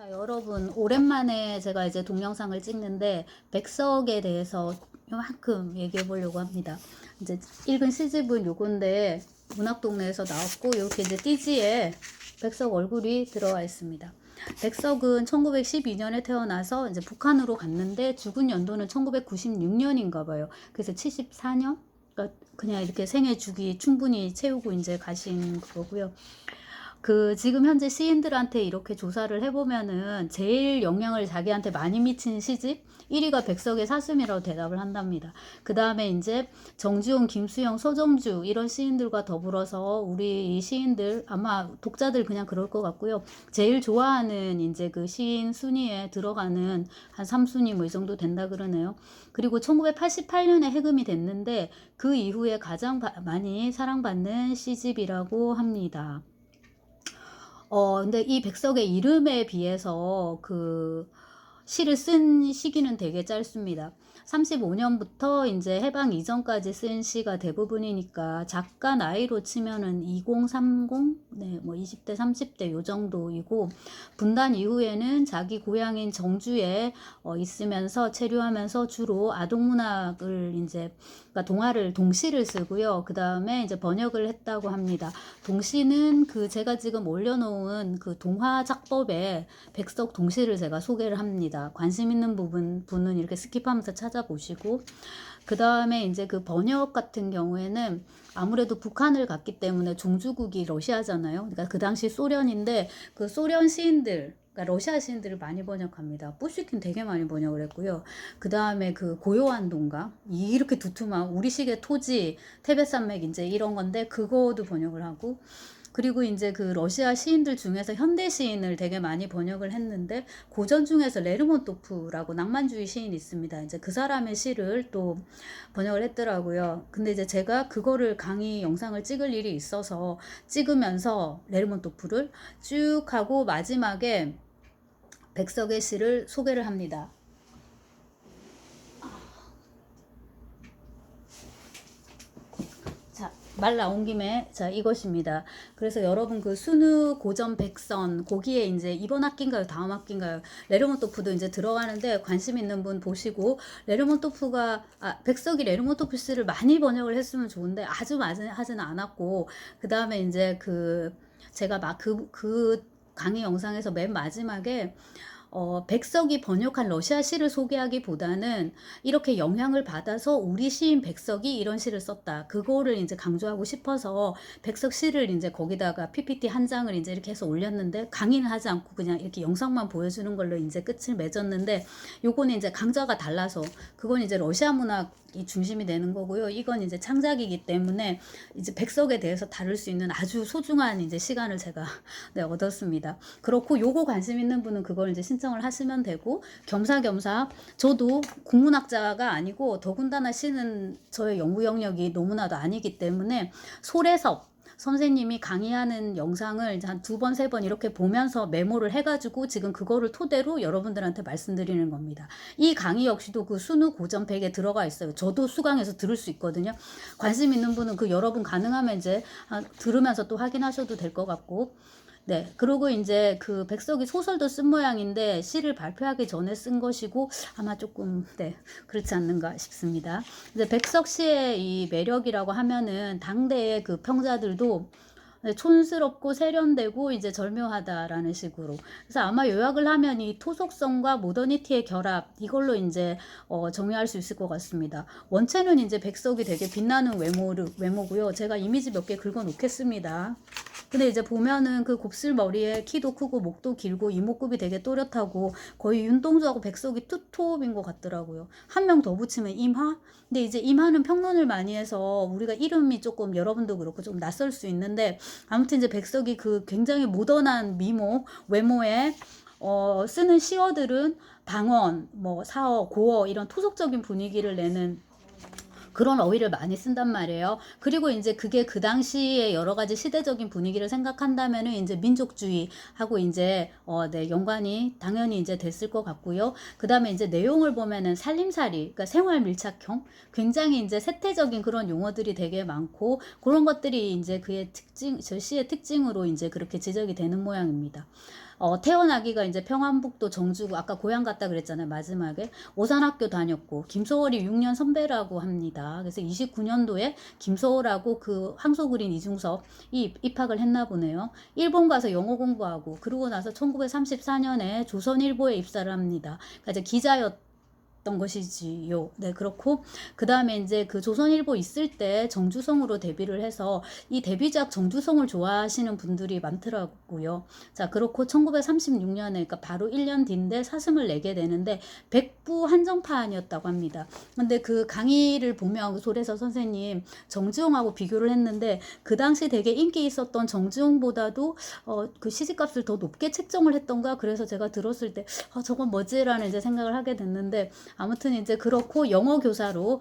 자, 여러분, 오랜만에 제가 이제 동영상을 찍는데, 백석에 대해서 요만큼 얘기해 보려고 합니다. 이제 읽은 시집은 요건데, 문학동네에서 나왔고, 이렇게 이제 띠지에 백석 얼굴이 들어와 있습니다. 백석은 1912년에 태어나서 이제 북한으로 갔는데, 죽은 연도는 1996년인가 봐요. 그래서 74년? 그러니까 그냥 이렇게 생애 주기 충분히 채우고 이제 가신 거고요. 지금 현재 시인들한테 이렇게 조사를 해보면은 제일 영향을 자기한테 많이 미친 시집 1위가 백석의 사슴이라고 대답을 한답니다. 그 다음에 이제 정지용, 김수영, 서정주 이런 시인들과 더불어서 우리 이 시인들 아마 독자들 그냥 그럴 것 같고요. 제일 좋아하는 이제 그 시인 순위에 들어가는 한 3순위 뭐 이 정도 된다 그러네요. 그리고 1988년에 해금이 됐는데 그 이후에 가장 많이 사랑받는 시집이라고 합니다. 근데 이 백석의 이름에 비해서 그 시를 쓴 시기는 되게 짧습니다. 35년부터 이제 해방 이전까지 쓴 시가 대부분이니까 작가 나이로 치면은 2030, 네, 뭐 20대, 30대 요 정도이고 분단 이후에는 자기 고향인 정주에 있으면서 체류하면서 주로 아동문학을 이제 그러니까 동시를 쓰고요. 그 다음에 이제 번역을 했다고 합니다. 동시는 제가 지금 올려놓은 그 동화 작법에 백석 동시를 제가 소개를 합니다. 관심 있는 분은 이렇게 스킵하면서 찾아보시고, 그 다음에 이제 그 번역 같은 경우에는 아무래도 북한을 갔기 때문에 종주국이 러시아잖아요. 그러니까 그 당시 소련인데 그 소련 시인들, 그러니까 러시아 시인들을 많이 번역합니다. 뿌시킨 되게 많이 번역을 했고요. 그 다음에 그 고요한 동가, 이렇게 두툼한 우리식의 토지, 테베산맥 이제 이런 건데 그거도 번역을 하고, 그리고 이제 그 러시아 시인들 중에서 현대 시인을 되게 많이 번역을 했는데 고전 중에서 레르몬토프라고 낭만주의 시인이 있습니다. 이제 그 사람의 시를 또 번역을 했더라고요. 근데 이제 제가 그거를 강의 영상을 찍을 일이 있어서 찍으면서 레르몬토프를 쭉 하고 마지막에 백석의 시를 소개를 합니다. 말 나온 김에 자 이것입니다. 그래서 여러분 그 순우 고전 백선 거기에 이제 이번 학기인가요 다음 학기인가요 레르몬토프도 이제 들어가는데 관심 있는 분 보시고 레르몬토프가 백석이 레르몬토프 씨를 많이 번역을 했으면 좋은데 아주 많이 하지는 않았고 그 다음에 이제 제가 막 그 강의 영상에서 맨 마지막에 백석이 번역한 러시아 시를 소개하기보다는 이렇게 영향을 받아서 우리 시인 백석이 이런 시를 썼다. 그거를 이제 강조하고 싶어서 백석 시를 이제 거기다가 PPT 한 장을 이제 이렇게 해서 올렸는데 강의는 하지 않고 그냥 이렇게 영상만 보여주는 걸로 이제 끝을 맺었는데 요거는 이제 강좌가 달라서 그건 이제 러시아 문학이 중심이 되는 거고요. 이건 이제 창작이기 때문에 이제 백석에 대해서 다룰 수 있는 아주 소중한 이제 시간을 제가 네, 얻었습니다. 그렇고 요거 관심 있는 분은 그걸 이제 신청을 하시면 되고 겸사겸사 저도 국문학자가 아니고 더군다나 시는 저의 연구 영역이 너무나도 아니기 때문에 소래섭 선생님이 강의하는 영상을 이제 한 2번, 3번 이렇게 보면서 메모를 해가지고 지금 그거를 토대로 여러분들한테 말씀드리는 겁니다. 이 강의 역시도 그 순우 고전팩에 들어가 있어요. 저도 수강해서 들을 수 있거든요. 관심 있는 분은 여러분 가능하면 이제 들으면서 또 확인하셔도 될 것 같고 네, 그리고 이제 그 백석이 소설도 쓴 모양인데 시를 발표하기 전에 쓴 것이고 아마 조금 네 그렇지 않는가 싶습니다. 이제 백석 시의 이 매력이라고 하면은 당대의 그 평자들도 촌스럽고 세련되고 이제 절묘하다라는 식으로. 그래서 아마 요약을 하면 이 토속성과 모더니티의 결합 이걸로 이제 정의할 수 있을 것 같습니다. 원체는 이제 백석이 되게 빛나는 외모고요. 제가 이미지 몇 개 긁어 놓겠습니다. 근데 이제 보면은 그 곱슬머리에 키도 크고 목도 길고 이목구비 되게 또렷하고 거의 윤동주하고 백석이 투톱인 것 같더라고요. 한 명 더 붙이면 임하? 근데 이제 임하는 평론을 많이 해서 우리가 이름이 조금 여러분도 그렇고 좀 낯설 수 있는데 아무튼 이제 백석이 그 굉장히 모던한 외모에 쓰는 시어들은 방언, 뭐 사어, 고어 이런 토속적인 분위기를 내는 그런 어휘를 많이 쓴단 말이에요. 그리고 이제 그게 그 당시에 여러 가지 시대적인 분위기를 생각한다면은 이제 민족주의하고 이제 네, 연관이 당연히 이제 됐을 것 같고요. 그 다음에 이제 내용을 보면은 살림살이, 그러니까 생활 밀착형, 굉장히 이제 세태적인 그런 용어들이 되게 많고 그런 것들이 이제 저 시의 특징으로 이제 그렇게 지적이 되는 모양입니다. 태어나기가 이제 평안북도 정주구, 아까 고향 갔다 그랬잖아요. 마지막에 오산학교 다녔고, 김소월이 6년 선배라고 합니다. 그래서 29년도에 김소월하고 그 황소그린 이중섭이 입학을 했나 보네요. 일본 가서 영어 공부하고, 그러고 나서 1934년에 조선일보에 입사를 합니다. 그러니까 이제 기자였던 것이지요. 네, 그렇고 그 다음에 이제 그 조선일보 있을 때 정주성으로 데뷔를 해서 이 데뷔작 정주성을 좋아하시는 분들이 많더라고요. 자, 그렇고 1936년에, 그러니까 바로 1년 뒤인데 사슴을 내게 되는데 백부 한정판이었다고 합니다. 근데 그 강의를 보면 소래서 선생님 정주영하고 비교를 했는데 그 당시 되게 인기 있었던 정주영보다도 그 시집값을 더 높게 책정을 했던가, 그래서 제가 들었을 때 저건 뭐지라는 이제 생각을 하게 됐는데, 아무튼 이제 그렇고 영어 교사로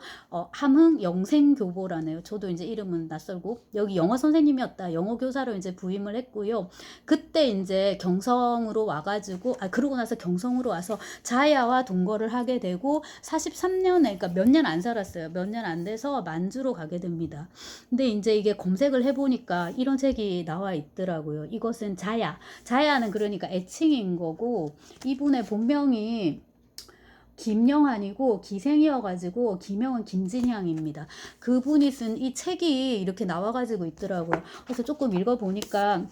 함흥 영생교보라네요. 저도 이제 이름은 낯설고, 여기 영어 선생님이었다. 영어 교사로 이제 부임을 했고요. 그때 이제 경성으로 와가지고, 그러고 나서 경성으로 와서 자야와 동거를 하게 되고 43년에, 그러니까 몇 년 안 살았어요. 몇 년 안 돼서 만주로 가게 됩니다. 근데 이제 이게 검색을 해보니까 이런 책이 나와 있더라고요. 이것은 자야. 자야는 그러니까 애칭인 거고, 이분의 본명이 김영환이고 기생이어가지고 기명은 김진향입니다. 그분이 쓴 이 책이 이렇게 나와가지고 있더라고요. 그래서 조금 읽어보니까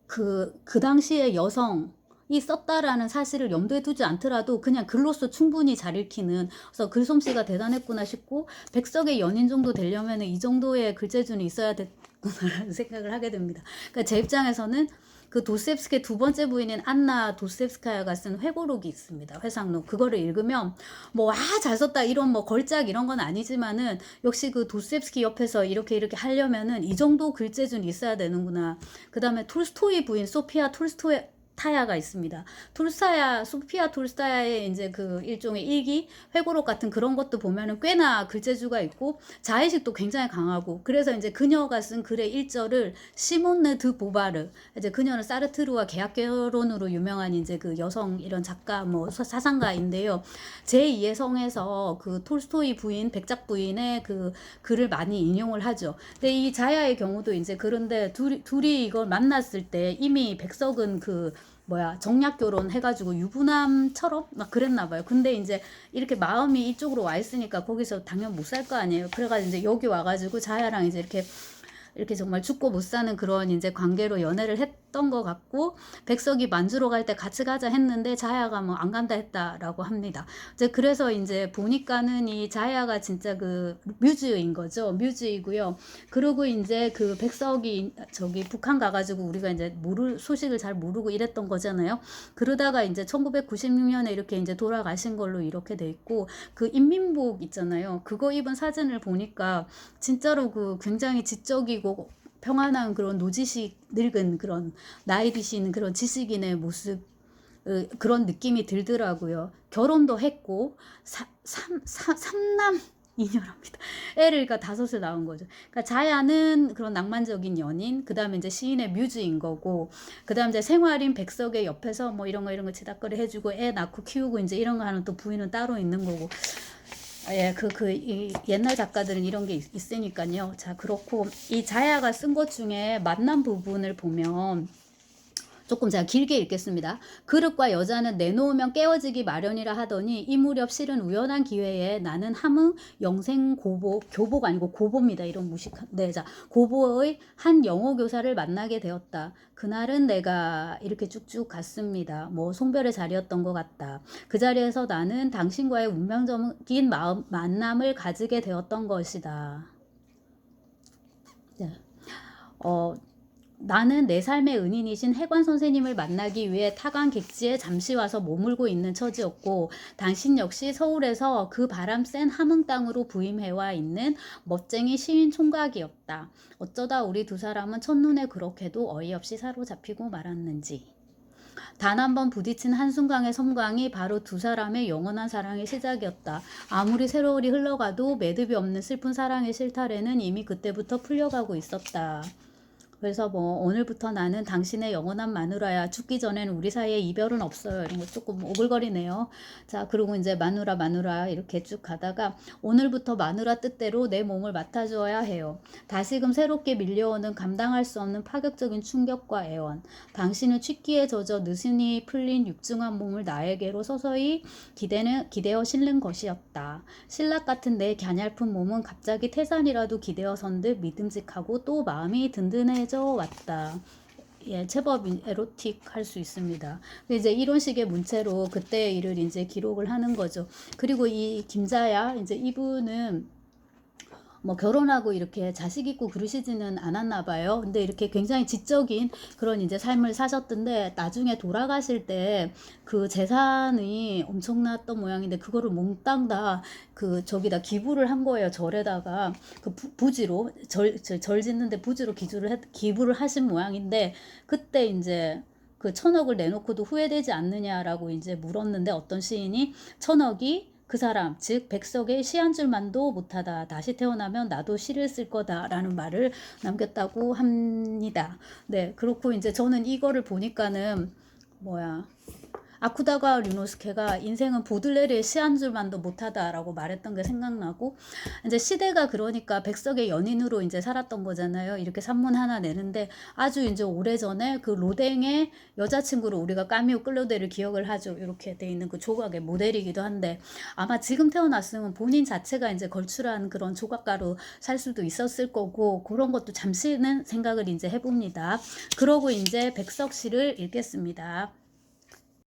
그 당시에 여성이 썼다라는 사실을 염두에 두지 않더라도 그냥 글로써 충분히 잘 읽히는, 그래서 글솜씨가 대단했구나 싶고, 백석의 연인 정도 되려면 이 정도의 글재주는 있어야 됐구나라는 생각을 하게 됩니다. 그러니까 제 입장에서는 그 도스옙스키의 두 번째 부인인 안나 도스옙스카야가 쓴 회고록이 있습니다. 회상록. 그거를 읽으면 뭐 잘 썼다 이런 뭐 걸작 이런 건 아니지만은, 역시 그 도스옙스키 옆에서 이렇게 하려면은 이 정도 글재주는 있어야 되는구나. 그 다음에 톨스토이 부인 소피아 톨스타야가 있습니다. 소피아 톨스타야의 이제 그 일종의 일기, 회고록 같은 그런 것도 보면은 꽤나 글재주가 있고 자의식도 굉장히 강하고, 그래서 이제 그녀가 쓴 글의 일절을 시몬느 드 보바르, 이제 그녀는 사르트르와 계약 결혼으로 유명한 이제 그 여성 이런 작가 뭐 사상가인데요. 제2의 성에서 그 톨스토이 부인, 백작 부인의 그 글을 많이 인용을 하죠. 근데 이 자야의 경우도 이제 그런데 둘이 이걸 만났을 때 이미 백석은 정략 결혼 해가지고 유부남처럼 막 그랬나 봐요. 근데 이제 이렇게 마음이 이쪽으로 와 있으니까 거기서 당연 못 살 거 아니에요. 그래가지고 이제 여기 와가지고 자야랑 이제 이렇게 정말 죽고 못 사는 그런 이제 관계로 연애를 했던 것 같고, 백석이 만주로 갈 때 같이 가자 했는데 자야가 뭐 안 간다 했다라고 합니다. 이제 그래서 이제 보니까는 이 자야가 진짜 그 뮤즈인 거죠. 뮤즈이고요. 그리고 이제 그 백석이 저기 북한 가가지고 우리가 이제 소식을 잘 모르고 이랬던 거잖아요. 그러다가 이제 1996년에 이렇게 이제 돌아가신 걸로 이렇게 돼 있고, 그 인민복 있잖아요. 그거 입은 사진을 보니까 진짜로 그 굉장히 지적이고 평안한 그런 노지식 늙은 그런 나이 드신 그런 지식인의 모습, 그런 느낌이 들더라고요. 결혼도 했고 삼남 이녀랍니다. 애를 그러니까 5을 낳은 거죠. 그러니까 자야는 그런 낭만적인 연인, 그 다음에 이제 시인의 뮤즈인 거고, 그 다음 이제 생활인 백석의 옆에서 뭐 이런 거 치닥거리 해주고 애 낳고 키우고 이제 이런 거 하는 또 부인은 따로 있는 거고. 예, 이 옛날 작가들은 이런 게 있으니까요. 자, 그렇고 이 자야가 쓴 것 중에 만남 부분을 보면 조금 제가 길게 읽겠습니다. 그릇과 여자는 내놓으면 깨어지기 마련이라 하더니 이 무렵 실은 우연한 기회에 나는 함흥 교보가 아니고 고보입니다. 이런 무식한. 네, 자, 고보의 한 영어 교사를 만나게 되었다. 그날은 내가 이렇게 쭉쭉 갔습니다. 뭐 송별의 자리였던 것 같다. 그 자리에서 나는 당신과의 운명적인 만남을 가지게 되었던 것이다. 네. 나는 내 삶의 은인이신 해관 선생님을 만나기 위해 타강 객지에 잠시 와서 머물고 있는 처지였고, 당신 역시 서울에서 그 바람 센 함흥 땅으로 부임해와 있는 멋쟁이 시인 총각이었다. 어쩌다 우리 두 사람은 첫눈에 그렇게도 어이없이 사로잡히고 말았는지. 단 한 번 부딪힌 한순간의 섬광이 바로 두 사람의 영원한 사랑의 시작이었다. 아무리 세월이 흘러가도 매듭이 없는 슬픈 사랑의 실타래는 이미 그때부터 풀려가고 있었다. 그래서 뭐 오늘부터 나는 당신의 영원한 마누라야. 죽기 전에는 우리 사이에 이별은 없어요. 이런 거 조금 오글거리네요. 자, 그리고 이제 마누라 마누라 이렇게 쭉 가다가 오늘부터 마누라 뜻대로 내 몸을 맡아줘야 해요. 다시금 새롭게 밀려오는 감당할 수 없는 파격적인 충격과 애원. 당신은 취기에 젖어 느슨히 풀린 육중한 몸을 나에게로 서서히 기대어 실는 것이었다. 신락 같은 내 갸냘픈 몸은 갑자기 태산이라도 기대어 선 듯 믿음직하고 또 마음이 든든해져 왔다. 예, 제법 에로틱 할 수 있습니다. 이제 이런 식의 문체로 그때의 일을 이제 기록을 하는 거죠. 그리고 이 김자야, 이제 이분은 뭐 결혼하고 이렇게 자식 있고 그러시지는 않았나 봐요. 근데 이렇게 굉장히 지적인 그런 이제 삶을 사셨던데 나중에 돌아가실 때 그 재산이 엄청났던 모양인데 그거를 몽땅 다 그 저기다 기부를 한 거예요. 절에다가 그 부지로 절 짓는데 부지로 기부를 하신 모양인데 그때 이제 그 1,000억을 내놓고도 후회되지 않느냐라고 이제 물었는데 어떤 시인이 1,000억이 그 사람 즉 백석의 시 한 줄만도 못하다. 다시 태어나면 나도 시를 쓸 거다라는 말을 남겼다고 합니다. 네, 그렇고 이제 저는 이거를 보니까는 뭐야 아쿠다가 류노스케가 인생은 보들레르의 시 한 줄만도 못하다라고 말했던 게 생각나고 이제 시대가 그러니까 백석의 연인으로 이제 살았던 거잖아요. 이렇게 산문 하나 내는데 아주 이제 오래전에 그 로댕의 여자친구로 우리가 까미오 클로데를 기억을 하죠. 이렇게 돼 있는 그 조각의 모델이기도 한데 아마 지금 태어났으면 본인 자체가 이제 걸출한 그런 조각가로 살 수도 있었을 거고 그런 것도 잠시는 생각을 이제 해봅니다. 그러고 이제 백석 시를 읽겠습니다.